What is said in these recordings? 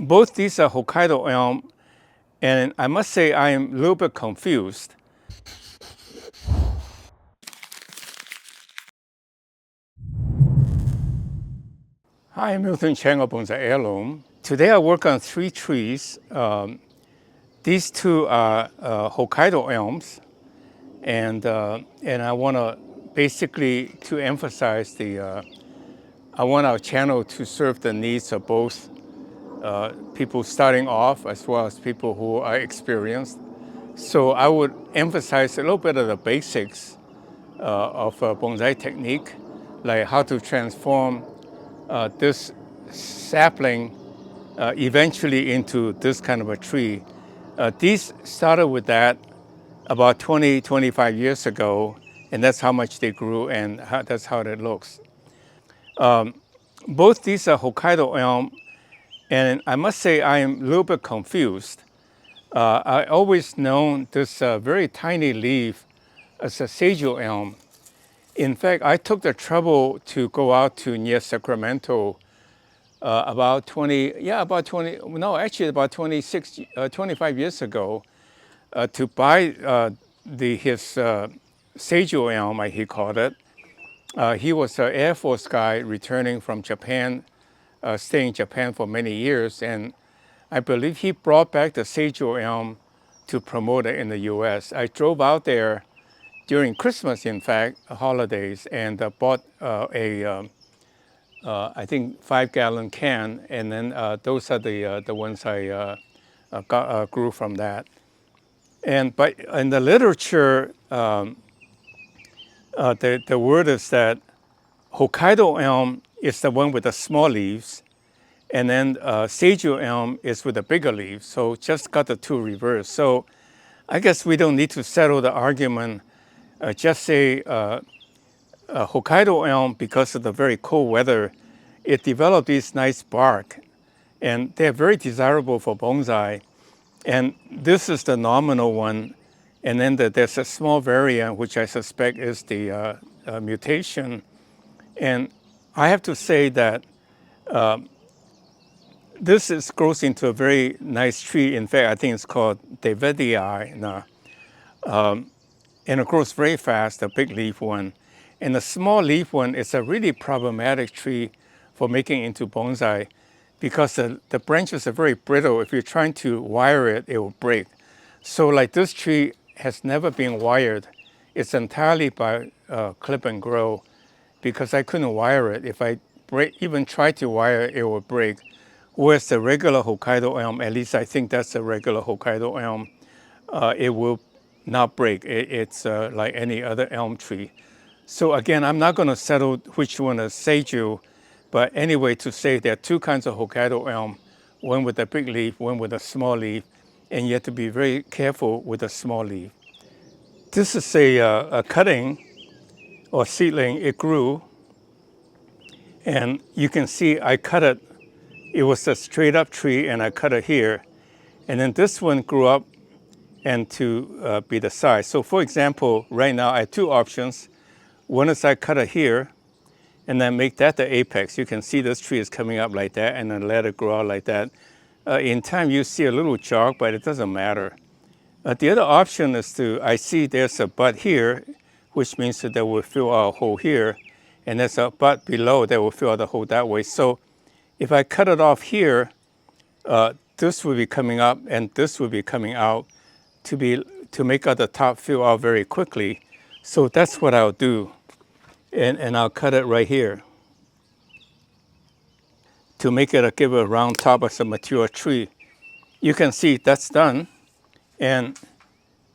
Both these are Hokkaido Elm, and I must say I am a little bit confused. Hi, I'm miltonchang of Bonsaiheirloom. Today I work on 3 trees. These 2 are Hokkaido Elms, and I want to basically to emphasize I want our channel to serve the needs of both people starting off as well as people who are experienced. So I would emphasize a little bit of the basics of bonsai technique, like how to transform this sapling eventually into this kind of a tree. These started with that about 20, 25 years ago, and that's how much they grew, and that's how it looks. Both these are Hokkaido Elm, and I must say I am a little bit confused. I always known this very tiny leaf as a Seijo elm. In fact, I took the trouble to go out to near Sacramento about 25 years ago to buy his Seijo elm, he called it. He was an Air Force guy returning from Japan, staying in Japan for many years, and I believe he brought back the Seijo elm to promote it in the U.S. I drove out there during Christmas, in fact, holidays, and bought I think 5-gallon can, and then those are the ones I grew from that. But in the literature, the word is that Hokkaido elm is the one with the small leaves, and then Seijo elm is with the bigger leaves. So just got the 2 reversed. So I guess we don't need to settle the argument. Just say Hokkaido elm, because of the very cold weather, it developed this nice bark, and they're very desirable for bonsai. And this is the nominal one, and then there's a small variant, which I suspect is the mutation. And I have to say that this grows into a very nice tree. In fact, I think it's called Davidii, and it grows very fast, the big leaf one. And the small leaf one is a really problematic tree for making into bonsai because the branches are very brittle. If you're trying to wire it, it will break. So like this tree has never been wired. It's entirely by clip and grow because I couldn't wire it. If I even try to wire it, it will break. Whereas the regular Hokkaido elm, at least I think that's a regular Hokkaido elm, it will not break. It's like any other elm tree. So again, I'm not going to settle which one is Seijo, but anyway, to say there are 2 kinds of Hokkaido elm, one with a big leaf, one with a small leaf, and you have to be very careful with the small leaf. This is a cutting or seedling. It grew, and you can see I cut it. It was a straight up tree, and I cut it here. And then this one grew up and to be the size. So for example, right now I have 2 options. One is I cut it here and then make that the apex. You can see this tree is coming up like that and then let it grow out like that. In time you see a little jog, but it doesn't matter. The other option is I see there's a bud here, which means that they will fill out a hole here, and there's a bud below that will fill out the hole that way. So if I cut it off here, this will be coming up and this will be coming out to make out the top fill out very quickly. So that's what I'll do. And I'll cut it right here to make it give a round top as a mature tree. You can see that's done. And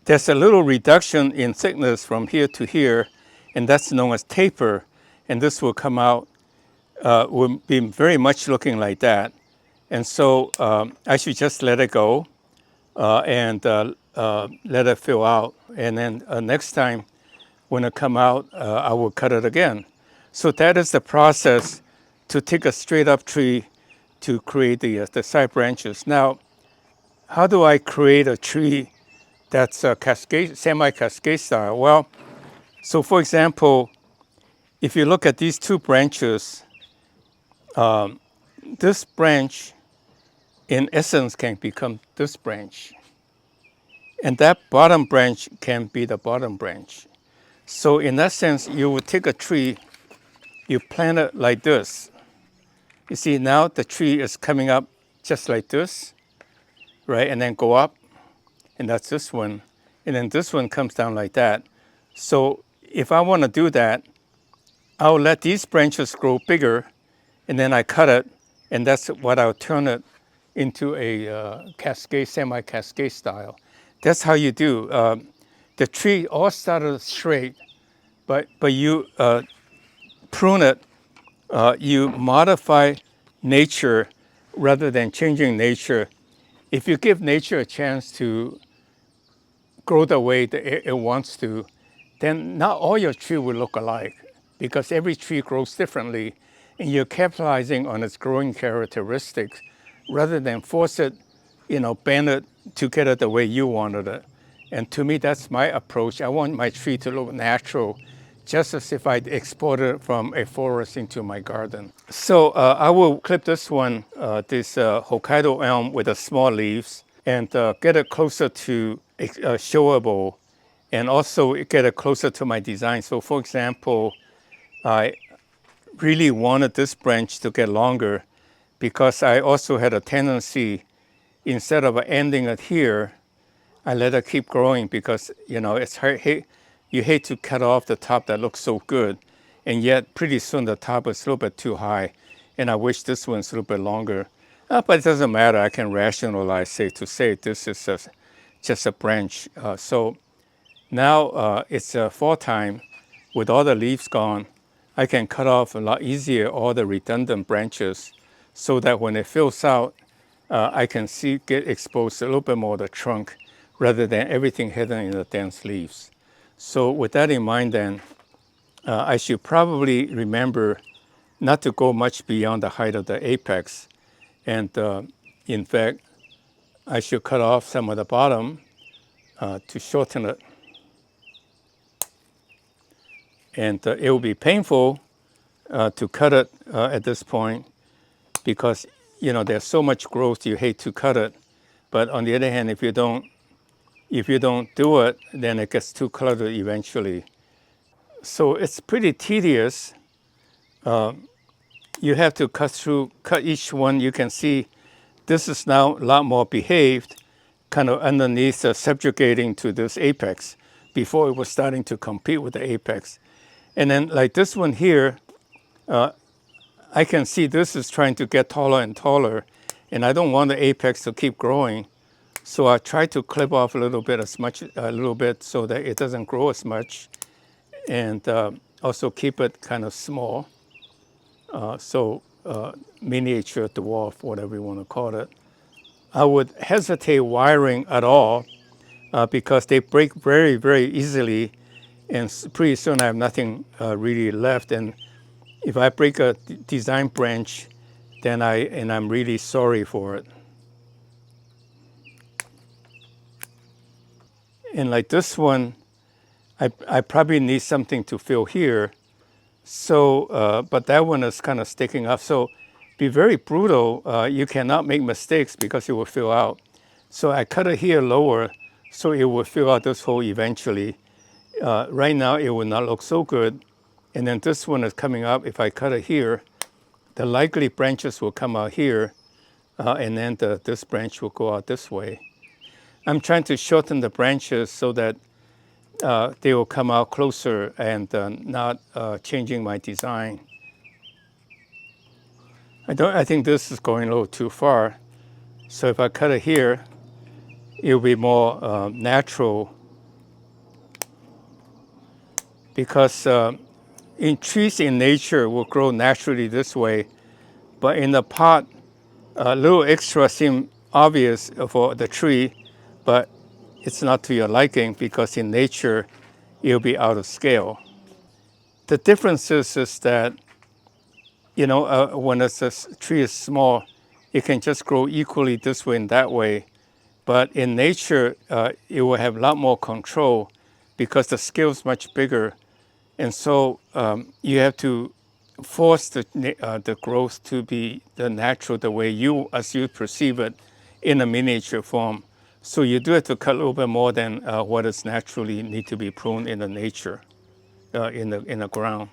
there's a little reduction in thickness from here to here, and that's known as taper. And this will come out, will be very much looking like that. And so I should just let it go and let it fill out. And then next time when it come out, I will cut it again. So that is the process to take a straight up tree to create the side branches. Now, how do I create a tree that's a cascade, semi-cascade style? Well, so for example, if you look at these 2 branches, this branch in essence can become this branch. And that bottom branch can be the bottom branch. So in that sense, you would take a tree, you plant it like this. You see now the tree is coming up just like this, right? And then go up, and that's this one. And then this one comes down like that. So if I want to do that, I'll let these branches grow bigger, and then I cut it, and that's what I'll turn it into a cascade, semi-cascade style. That's how you do. The tree all started straight, but you prune it, you modify nature rather than changing nature. If you give nature a chance to grow the way that it wants to, then not all your tree will look alike because every tree grows differently and you're capitalizing on its growing characteristics rather than force it, bend it to get it the way you wanted it. And to me, that's my approach. I want my tree to look natural, just as if I'd exported it from a forest into my garden. So I will clip this one, this Hokkaido elm with the small leaves, and get it closer to showable, and also get it closer to my design. So for example, I really wanted this branch to get longer because I also had a tendency, instead of ending it here, I let it keep growing because, it's hard, you hate to cut off the top that looks so good. And yet pretty soon the top is a little bit too high. And I wish this one's a little bit longer. But it doesn't matter. I can rationalize, say this is just a branch. So now it's fall time. With all the leaves gone, I can cut off a lot easier all the redundant branches so that when it fills out, I can get exposed a little bit more of the trunk rather than everything hidden in the dense leaves. So with that in mind then, I should probably remember not to go much beyond the height of the apex. And in fact, I should cut off some of the bottom to shorten it. And it will be painful to cut it at this point because, there's so much growth you hate to cut it. But on the other hand, if you don't do it, then it gets too cluttered eventually. So it's pretty tedious. You have to cut each one. You can see this is now a lot more behaved, kind of underneath subjugating to this apex. Before it was starting to compete with the apex. And then like this one here, I can see this is trying to get taller and taller, and I don't want the apex to keep growing. So I try to clip off a little bit so that it doesn't grow as much, and also keep it kind of small. Miniature dwarf, whatever you want to call it. I would hesitate wiring at all because they break very, very easily, and pretty soon I have nothing really left. And if I break a design branch, then I'm really sorry for it. And like this one, I probably need something to fill here. So, but that one is kind of sticking up. So be very brutal. You cannot make mistakes because it will fill out. So I cut it here lower so it will fill out this hole eventually. Right now it will not look so good. And then this one is coming up. If I cut it here, the likely branches will come out here, and then this branch will go out this way. I'm trying to shorten the branches so that they will come out closer and not changing my design. I think this is going a little too far. So if I cut it here, it will be more natural, because in trees in nature will grow naturally this way, but in the pot, a little extra seems obvious for the tree, but it's not to your liking because in nature, it'll be out of scale. The difference is that, when a tree is small, it can just grow equally this way and that way. But in nature, it will have a lot more control because the scale is much bigger. And so you have to force the growth to be the natural, the way you, as you perceive it in a miniature form. So you do have to cut a little bit more than what is naturally need to be pruned in the nature, in the ground.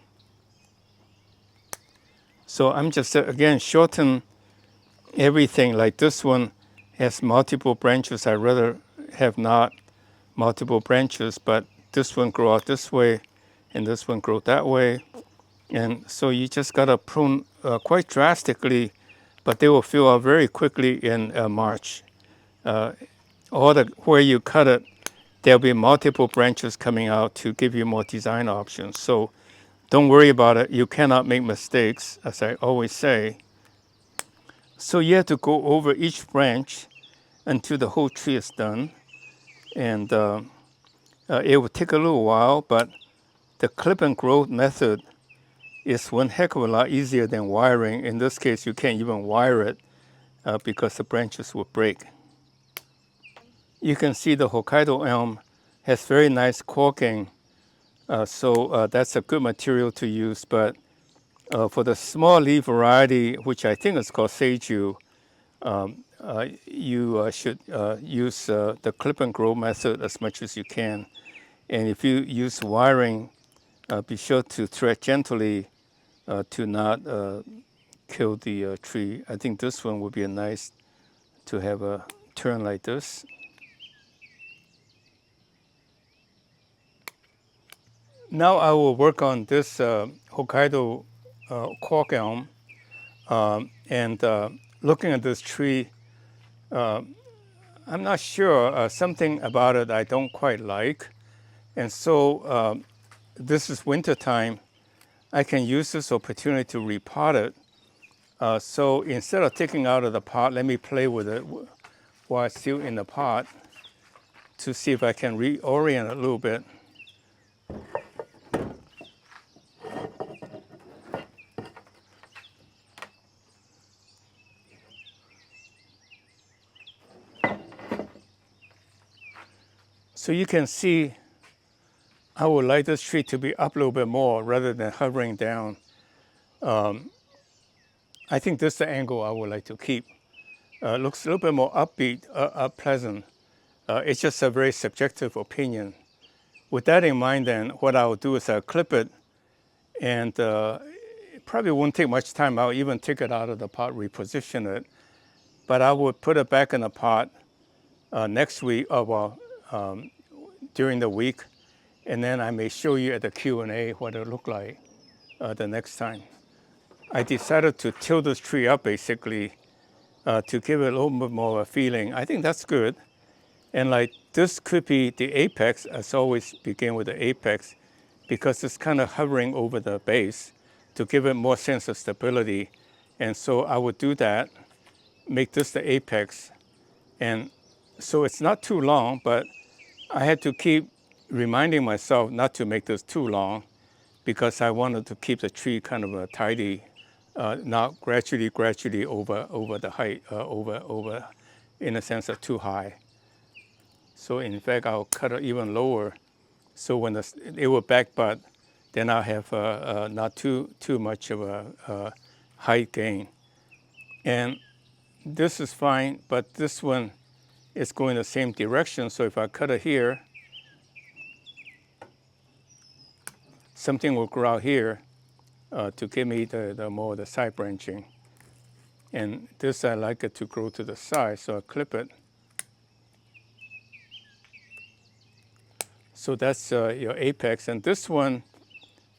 So I'm just, again, shorten everything. Like this one has multiple branches. I rather have not multiple branches, but this one grow out this way, and this one grow that way. And so you just gotta prune quite drastically, but they will fill out very quickly in March. Where you cut it, there'll be multiple branches coming out to give you more design options. So don't worry about it. You cannot make mistakes, as I always say. So you have to go over each branch until the whole tree is done. And it will take a little while, but the clip and growth method is one heck of a lot easier than wiring. In this case, you can't even wire it because the branches will break. You can see the Hokkaido Elm has very nice corking, so that's a good material to use. But for the small leaf variety, which I think is called Seiju, you should use the clip and grow method as much as you can. And if you use wiring, be sure to thread gently to not kill the tree. I think this one would be a nice to have a turn like this. Now I will work on this Hokkaido Cork Elm. And looking at this tree, I'm not sure. Something about it I don't quite like. And so this is winter time. I can use this opportunity to repot it. So instead of taking out of the pot, let me play with it while it's still in the pot to see if I can reorient it a little bit. So you can see I would like this tree to be up a little bit more rather than hovering down. I think this is the angle I would like to keep. Looks a little bit more upbeat, pleasant. It's just a very subjective opinion. With that in mind, then, what I'll do is I'll clip it, and it probably won't take much time. I'll even take it out of the pot, reposition it. But I will put it back in the pot next week, during the week, and then I may show you at the Q&A what it looked like the next time. I decided to tilt this tree up, basically, to give it a little bit more of a feeling. I think that's good. And like this could be the apex, as always begin with the apex, because it's kind of hovering over the base to give it more sense of stability. And so I would do that, make this the apex. And so it's not too long, but I had to keep reminding myself not to make this too long because I wanted to keep the tree kind of a tidy, not gradually over the height, over in a sense of too high. So in fact, I'll cut it even lower. So when it will back bud, then I'll have not too much of a height gain. And this is fine, but this one is going the same direction. So if I cut it here, something will grow out here to give me the more the side branching. And this I like it to grow to the side, so I clip it. So that's your apex. And this one,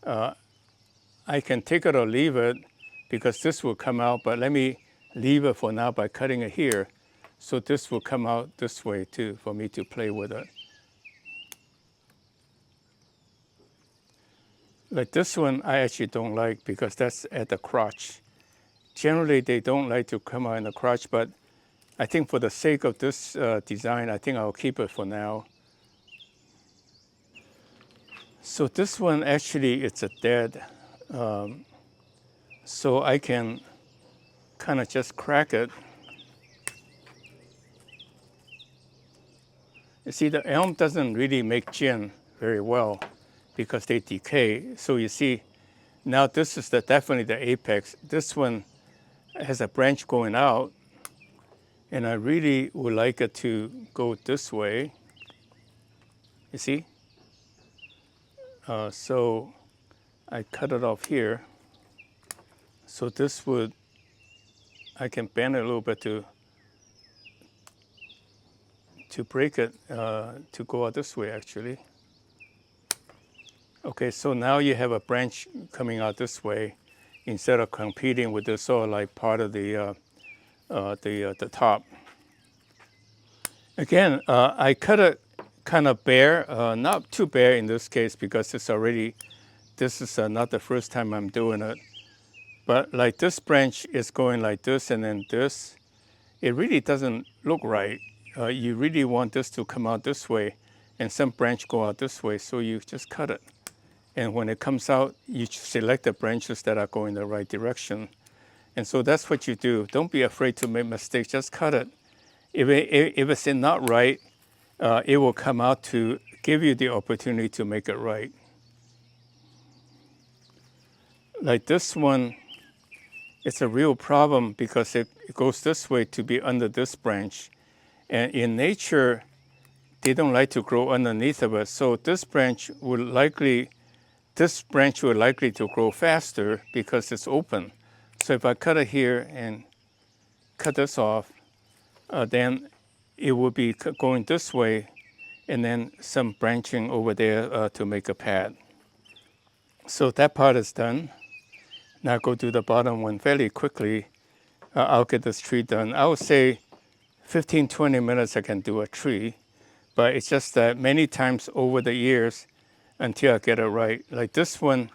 I can take it or leave it because this will come out, but let me leave it for now by cutting it here. So this will come out this way too for me to play with it. Like this one, I actually don't like because that's at the crotch. Generally, they don't like to come out in the crotch, but I think for the sake of this design, I think I'll keep it for now. So this one, actually, it's a dead. So I can kind of just crack it. You see, the elm doesn't really make gin very well because they decay. So you see, Now this is definitely the apex. This one has a branch going out, and I really would like it to go this way. You see? So I cut it off here. So this would, I can bend it a little bit to break it, to go out this way actually. Okay, so now you have a branch coming out this way instead of competing with the sort of like part of the top. Again, I cut it kind of bare, not too bare in this case because it's already, this is not the first time I'm doing it. But like this branch is going like this and then this, it really doesn't look right. You really want this to come out this way and some branch go out this way, so you just cut it. And when it comes out, you select the branches that are going the right direction. And so that's what you do. Don't be afraid to make mistakes, just cut it. If it's not right, it will come out to give you the opportunity to make it right. Like this one, it's a real problem because it goes this way to be under this branch. And in nature, they don't like to grow underneath of it. So this branch will likely to grow faster because it's open. So if I cut it here and cut this off, then it will be going this way and then some branching over there to make a pad. So that part is done. Now go to the bottom one fairly quickly. I'll get this tree done. I would say 15, 20 minutes I can do a tree, but it's just that many times over the years until I get it right. Like this one,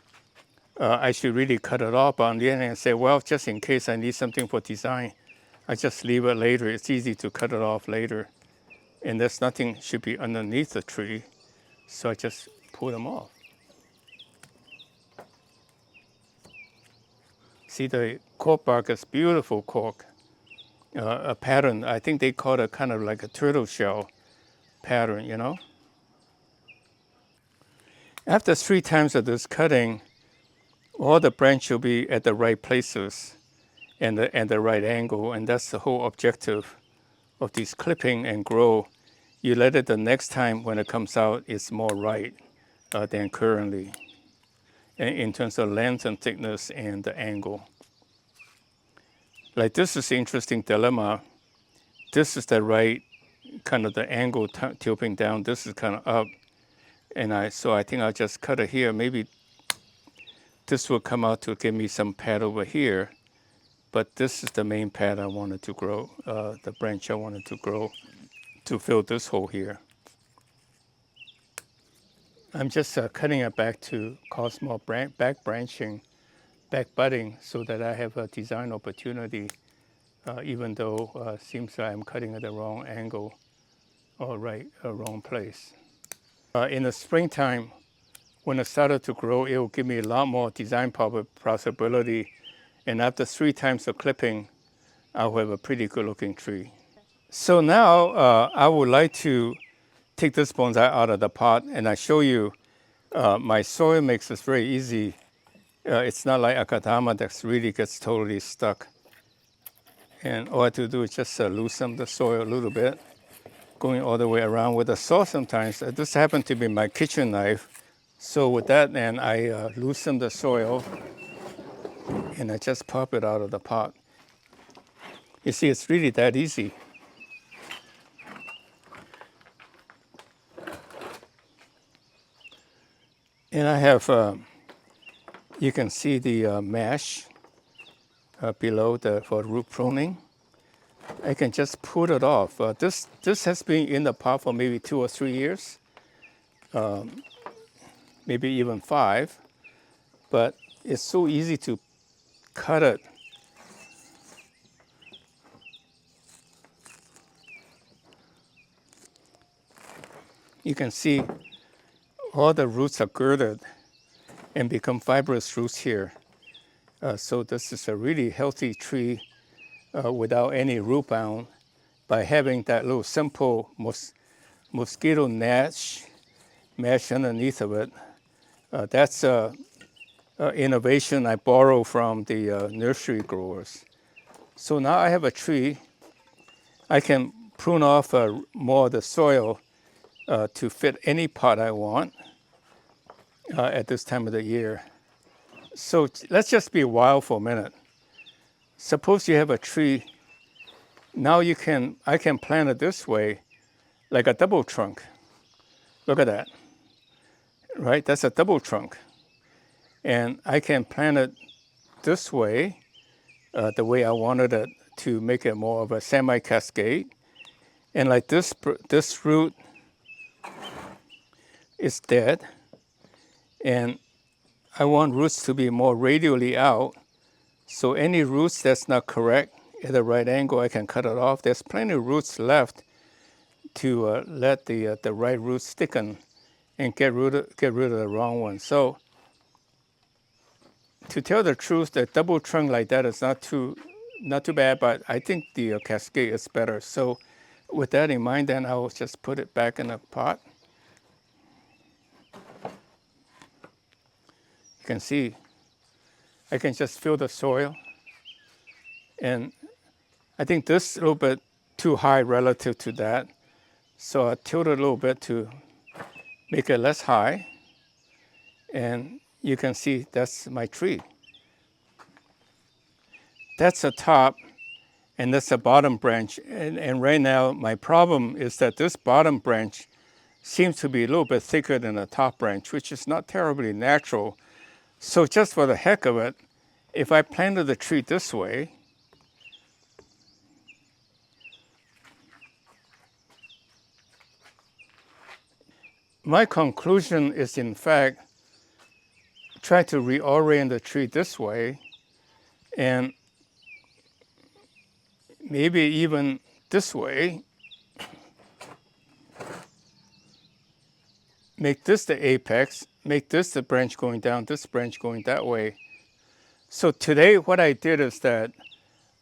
I should really cut it off, but on the other hand, say, well, just in case I need something for design, I just leave it later. It's easy to cut it off later. And there's nothing should be underneath the tree, so I just pull them off. See, the cork bark is beautiful cork, a pattern. I think they call it kind of like a turtle shell pattern, you know? After 3 times of this cutting, all the branch will be at the right places and the right angle, and that's the whole objective of these clipping and grow. You let it the next time when it comes out, it's more right than currently in terms of length and thickness and the angle. Like this is an interesting dilemma. This is the right kind of the angle tilting down. This is kind of up. And so I think I'll just cut it here. Maybe this will come out to give me some pad over here. But this is the main pad I wanted to grow, the branch I wanted to grow to fill this hole here. I'm just cutting it back to cause more back branching, back budding, so that I have a design opportunity, even though it seems like I'm cutting at the wrong angle or wrong place. In the springtime, when it started to grow, it will give me a lot more design possibility. And after 3 times of clipping, I'll have a pretty good looking tree. So now I would like to take this bonsai out of the pot and I show you my soil mix is very easy. It's not like akadama that really gets totally stuck. And all I have to do is just loosen the soil a little bit, going all the way around with a saw sometimes. This happened to be my kitchen knife. So with that, then I loosen the soil and I just pop it out of the pot. You see, it's really that easy. And I have, you can see the mesh below for root pruning. I can just pull it off. This has been in the pot for maybe 2 or 3 years, maybe even 5, but it's so easy to cut it. You can see all the roots are girded and become fibrous roots here. So this is a really healthy tree without any root bound by having that little simple mosquito mesh underneath of it. That's innovation I borrow from the nursery growers. So now I have a tree. I can prune off more of the soil to fit any pot I want at this time of the year. So let's just be wild for a minute. Suppose you have a tree. Now I can plant it this way, like a double trunk. Look at that, right? That's a double trunk. And I can plant it this way, the way I wanted it, to make it more of a semi-cascade. And like this root is dead, and I want roots to be more radially out. So any roots that's not correct at the right angle, I can cut it off. There's plenty of roots left to let the right roots thicken and get rid of the wrong one. So to tell the truth, the double trunk like that is not too bad, but I think the Cascade is better. So with that in mind, then I'll just put it back in the pot. You can see I can just fill the soil, and I think this is a little bit too high relative to that. So I tilt it a little bit to make it less high, and you can see that's my tree. That's the top, and that's the bottom branch. And right now, my problem is that this bottom branch seems to be a little bit thicker than the top branch, which is not terribly natural. So just for the heck of it, if I planted the tree this way, my conclusion is, in fact, try to reorient the tree this way, and maybe even this way. Make this the apex, make this the branch going down, this branch going that way. So today what I did is that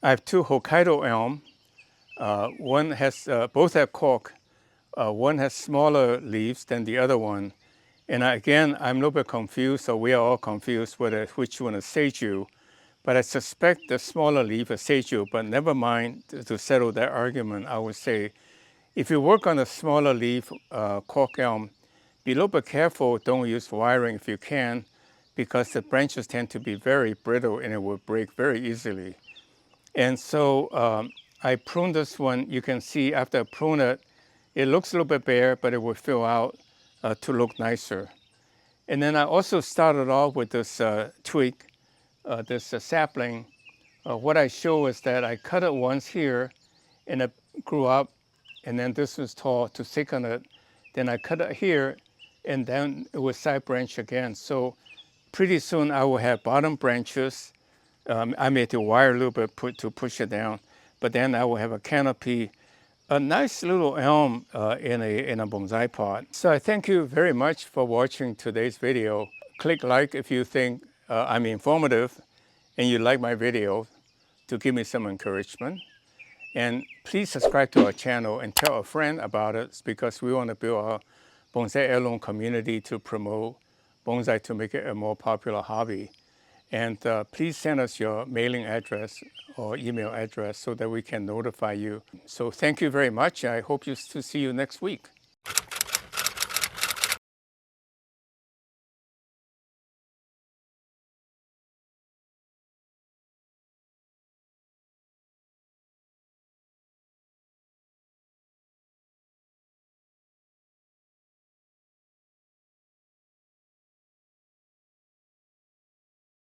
I have two Hokkaido Elm. One has, both have cork. One has smaller leaves than the other one. And again, I'm a little bit confused, so we are all confused which one is Seiju. But I suspect the smaller leaf is Seiju, but never mind, to settle that argument, I would say, if you work on a smaller leaf cork elm, be a little bit careful, don't use wiring if you can, because the branches tend to be very brittle and it will break very easily. And so I pruned this one. You can see after I prune it, it looks a little bit bare, but it will fill out to look nicer. And then I also started off with this twig, this sapling. What I show is that I cut it once here, and it grew up, and then this was tall to thicken it. Then I cut it here, and then it was side branch again. So pretty soon I will have bottom branches. I made the wire a little bit to push it down, but then I will have a canopy, a nice little elm in a bonsai pot. So I thank you very much for watching today's video. Click like if you think I'm informative and you like my video, to give me some encouragement. And please subscribe to our channel and tell a friend about it, because we want to build our bonsai heirloom community to promote bonsai, to make it a more popular hobby. And please send us your mailing address or email address so that we can notify you. So thank you very much. I hope to see you next week.